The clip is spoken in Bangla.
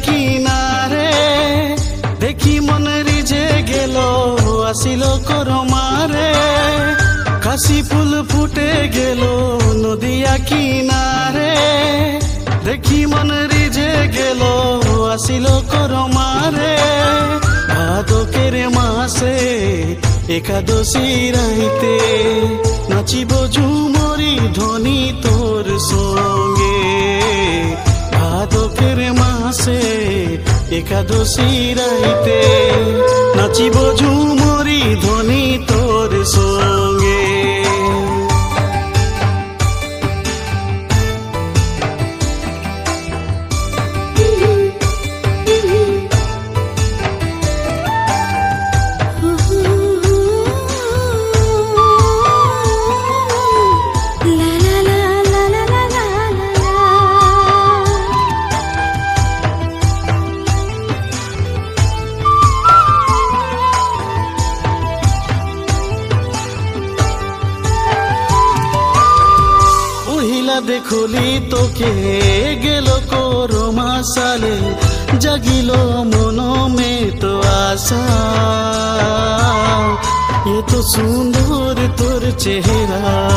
কিনারে দেখি মন রিজে গেল আসিল করমারে কাশি ফুল ফুটে গেল নদিয়া কিনারে দেখি মন রিজে গেল আসিল করমারে ভাদকের মাসে একাদশী রাইতে নাচিব ঝুমরি ধ্বনি তোর সঙ্গে ভাদকের মাসে একাদশী রাইতে নাচিব ঝুমরি ধ্বনি তোর সঙ্গে দেখলি তোকে গেল করমা সালে জাগিল মন মে তো আশা এ তো সুন্দর তোর চেহারা